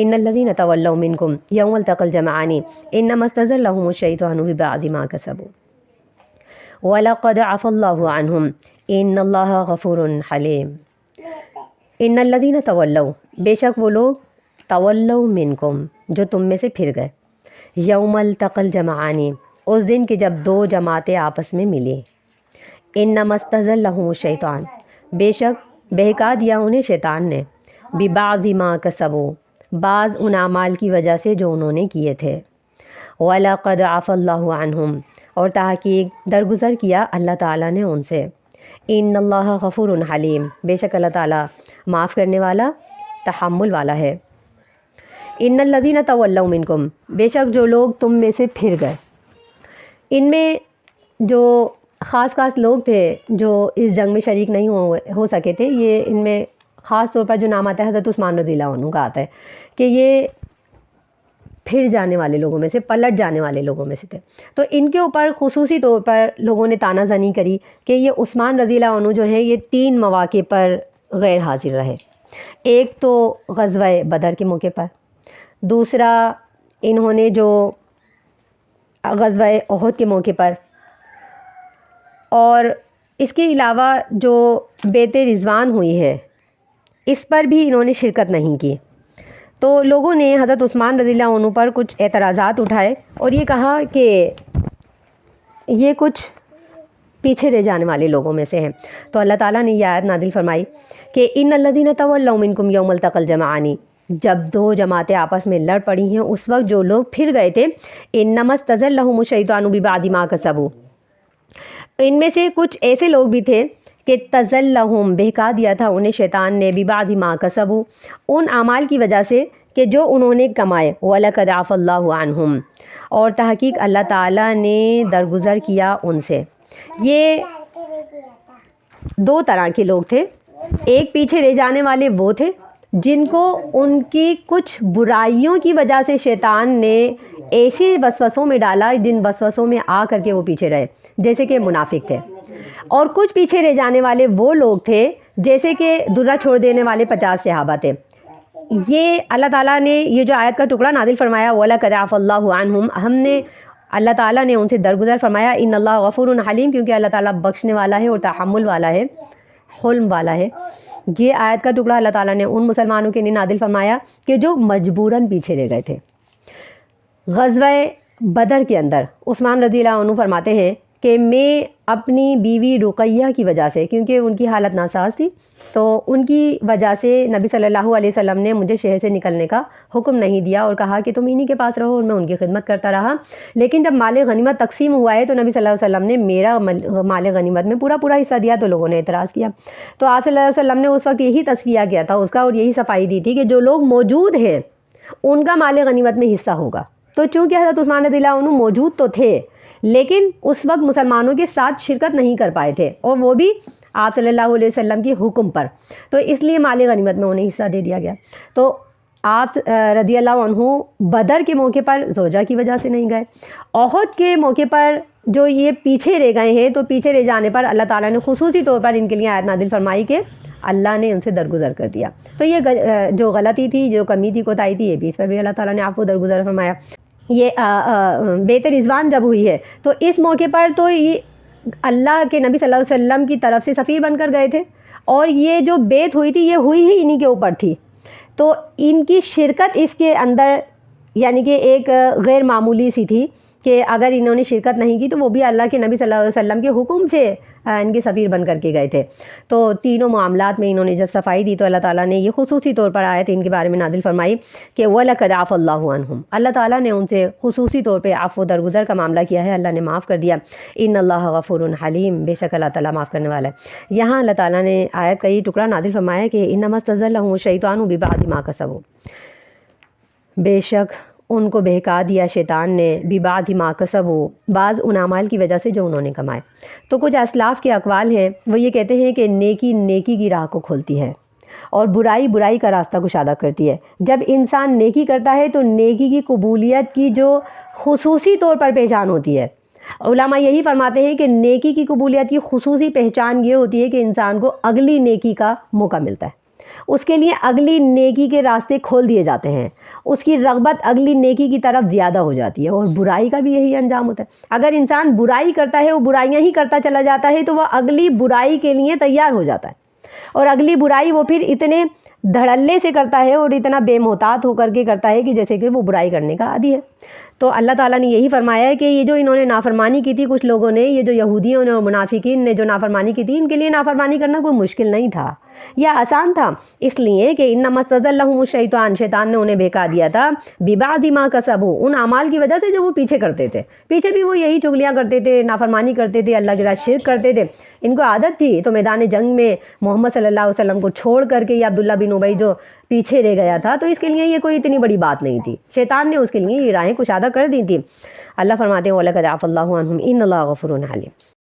ان الذین تولوا منکم یوم التقى الجمعان انما استزلهم الشیطان ببعض ما کسبوا وَلَقَدْ عَفَا اللَّهُ عَنْهُمْ إِنَّ اللَّهَ غَفُورٌ حَلِيمٌ۔ ان الذین تولوا، بے شک وہ لوگ، تولوا منکم، جو تم میں سے پھر گئے، یوم التقى الجمعان، اس دن کہ جب دو جماعتیں آپس میں ملی، انما استزلهم الشیطان، بے شک بہکا دیا انہیں شیطان نے، ببعض ما کسبوا، بعض ان اعمال کی وجہ سے جو انہوں نے کیے تھے، وَلَقَدْ عَفَا اللَّهُ عَنْهُمْ، اور تحقیق درگزر کیا اللہ تعالیٰ نے ان سے، ان اللہ غفور حلیم، بے شک اللہ تعالیٰ معاف کرنے والا، تحمل والا ہے۔ ان الذین تولوا منکم، بے شک جو لوگ تم میں سے پھر گئے، ان میں جو خاص لوگ تھے جو اس جنگ میں شریک نہیں ہو سکے تھے، یہ ان میں خاص طور پر جو نام آتا ہے حضرت عثمان رضی اللہ عنہ کا آتا ہے کہ یہ پھر جانے والے لوگوں میں سے، پلٹ جانے والے لوگوں میں سے تھے۔ تو ان کے اوپر خصوصی طور پر لوگوں نے تانا زنی کری کہ یہ عثمان رضی اللہ عنہ جو ہیں یہ 3 مواقع پر غیر حاضر رہے۔ ایک تو غزوہ بدر کے موقع پر، دوسرا انہوں نے جو غزوہ احد کے موقع پر، اور اس کے علاوہ جو بیعت رضوان ہوئی ہے اس پر بھی انہوں نے شرکت نہیں کی۔ تو لوگوں نے حضرت عثمان رضی اللہ عنہ پر کچھ اعتراضات اٹھائے اور یہ کہا کہ یہ کچھ پیچھے رہ جانے والے لوگوں میں سے ہیں۔ تو اللہ تعالیٰ نے یہ آیت نازل فرمائی کہ ان الذین تولوا منکم یوم التقى الجمعان، جب 2 جماعتیں آپس میں لڑ پڑی ہیں اس وقت جو لوگ پھر گئے تھے، انما استزلهم الشیطان ببعض ما کسبوا، ان میں سے کچھ ایسے لوگ بھی تھے کہ تزلہم، بہکا دیا تھا انہیں شیطان نے، ببعض ما کسبوا، ان اعمال کی وجہ سے کہ جو انہوں نے کمائے، وَلَقَدْ عَفَا اللَّهُ عَنْهُمْ، اور تحقیق اللہ تعالیٰ نے درگزر کیا ان سے۔ یہ 2 طرح کے لوگ تھے، ایک پیچھے رہ جانے والے وہ تھے جن کو ان کی کچھ برائیوں کی وجہ سے شیطان نے ایسی وسوسوں میں ڈالا جن وسوسوں میں آ کر کے وہ پیچھے رہے، جیسے کہ منافق تھے۔ اور کچھ پیچھے رہ جانے والے وہ لوگ تھے جیسے کہ درہ چھوڑ دینے والے 50 صحابہ تھے۔ یہ اللہ تعالیٰ نے یہ جو آیت کا ٹکڑا نازل فرمایا، وَلَقَدْ عَفَا اللَّهُ عَنْهُمْ، ہم نے، اللہ تعالیٰ نے ان سے درگزر فرمایا، ان اللہ غفور حلیم، کیونکہ اللہ تعالیٰ بخشنے والا ہے اور تحمل والا ہے، حلم والا ہے۔ یہ آیت کا ٹکڑا اللہ تعالیٰ نے ان مسلمانوں کے لیے نازل فرمایا کہ جو مجبوراً پیچھے رہ گئے تھے۔ غزوہ بدر کے اندر عثمان رضی اللہ عنہ فرماتے ہیں کہ میں اپنی بیوی رقیہ کی وجہ سے، کیونکہ ان کی حالت ناساز تھی، تو ان کی وجہ سے نبی صلی اللہ علیہ وسلم نے مجھے شہر سے نکلنے کا حکم نہیں دیا اور کہا کہ تم انہی کے پاس رہو، اور میں ان کی خدمت کرتا رہا۔ لیکن جب مال غنیمت تقسیم ہوا ہے تو نبی صلی اللہ علیہ وسلم نے میرا مال غنیمت میں پورا حصہ دیا، تو لوگوں نے اعتراض کیا۔ تو آپ صلی اللہ علیہ وسلم نے اس وقت یہی تصفیہ کیا تھا اس کا، اور یہی صفائی دی تھی کہ جو لوگ موجود ہیں ان کا مال غنیمت میں حصہ ہوگا۔ تو چونکہ حضرت عثمان رضی اللہ عنہ موجود تو تھے لیکن اس وقت مسلمانوں کے ساتھ شرکت نہیں کر پائے تھے، اور وہ بھی آپ صلی اللہ علیہ وسلم کے حکم پر، تو اس لیے مال غنیمت میں انہیں حصہ دے دیا گیا۔ تو آپ رضی اللہ عنہ بدر کے موقع پر زوجہ کی وجہ سے نہیں گئے۔ احد کے موقع پر جو یہ پیچھے رہ گئے ہیں، تو پیچھے رہ جانے پر اللہ تعالیٰ نے خصوصی طور پر ان کے لیے آیت نازل فرمائی کہ اللہ نے ان سے درگزر کر دیا۔ تو یہ جو غلطی تھی، جو کمی تھی، کوتاہی تھی، یہ بھی اس پر بھی اللہ تعالیٰ نے عفو درگزر فرمایا۔ یہ بیعت رضوان جب ہوئی ہے تو اس موقع پر تو یہ اللہ کے نبی صلی اللہ علیہ وسلم کی طرف سے سفیر بن کر گئے تھے، اور یہ جو بیعت ہوئی تھی یہ ہوئی ہی انہی کے اوپر تھی، تو ان کی شرکت اس کے اندر یعنی کہ ایک غیر معمولی سی تھی کہ اگر انہوں نے شرکت نہیں کی تو وہ بھی اللہ کے نبی صلی اللہ علیہ وسلم کے حکم سے ان کے سفیر بن کر کے گئے تھے۔ تو تینوں معاملات میں انہوں نے جب صفائی دی تو اللہ تعالیٰ نے یہ خصوصی طور پر آیت ان کے بارے میں نازل فرمائی کہ وَلَقَدْ عَفَا اللَّهُ عَنْهُمْ، اللہ تعالیٰ نے ان سے خصوصی طور پہ عفو درگزر کا معاملہ کیا ہے، اللہ نے معاف کر دیا۔ ان اللہ غفور حلیم، بے شک اللہ تعالیٰ معاف کرنے والا ہے۔ یہاں اللہ تعالیٰ نے آیت کا یہ ٹکڑا نازل فرمایا کہ انما استزلهم الشیطان ببعض ما کسبوا، بے شک ان کو بہکا دیا شیطان نے، ببعض ما کسبوا، بعض ان اعمال کی وجہ سے جو انہوں نے کمائے۔ تو کچھ اسلاف کے اقوال ہیں، وہ یہ کہتے ہیں کہ نیکی نیکی کی راہ کو کھولتی ہے اور برائی برائی کا راستہ کشادہ کرتی ہے۔ جب انسان نیکی کرتا ہے تو نیکی کی قبولیت کی جو خصوصی طور پر پہچان ہوتی ہے، علماء یہی فرماتے ہیں کہ نیکی کی قبولیت کی خصوصی پہچان یہ ہوتی ہے کہ انسان کو اگلی نیکی کا موقع ملتا ہے۔ اس کے لیے اگلی نیکی کے راستے کھول دیے جاتے ہیں، اس کی رغبت اگلی نیکی کی طرف زیادہ ہو جاتی ہے، اور برائی کا بھی یہی انجام ہوتا ہے۔ اگر انسان برائی کرتا ہے، وہ برائیاں ہی کرتا چلا جاتا ہے، تو وہ اگلی برائی کے لیے تیار ہو جاتا ہے، اور اگلی برائی وہ پھر اتنے دھڑلے سے کرتا ہے اور اتنا بے محتاط ہو کر کے کرتا ہے کہ جیسے کہ وہ برائی کرنے کا عادی ہے۔ تو اللہ تعالیٰ نے یہی فرمایا ہے کہ یہ جو انہوں نے نافرمانی کی تھی، کچھ لوگوں نے، یہ جو یہودیوں نے اور منافقین نے جو نافرمانی کی تھی، ان کے لیے نافرمانی کرنا کوئی مشکل نہیں تھا، یا آسان تھا، اس لیے کہ انما استزلهم الشیطان، شیطان نے انہیں بہکا دیا تھا، ببعض ما کسبوا، ان اعمال کی وجہ سے جو وہ پیچھے کرتے تھے، پیچھے بھی وہ یہی چغلیاں کرتے تھے، نافرمانی کرتے تھے، اللہ کے ساتھ شرک کرتے تھے، ان کو عادت تھی۔ تو میدان جنگ میں محمد صلی اللہ علیہ وسلم کو چھوڑ کر کے یہ عبداللہ بن ابی جو پیچھے رہ گیا تھا، تو اس کے لیے یہ کوئی اتنی بڑی بات نہیں تھی، شیطان نے اس کے لیے یہ راہیں کشادہ کر دی تھی۔ اللہ فرماتے ہیں وَلَقَدْ عَفَا اللَّهُ عَنْهُمْ إِنَّ اللَّهَ غَفُورٌ حَلِيمٌ۔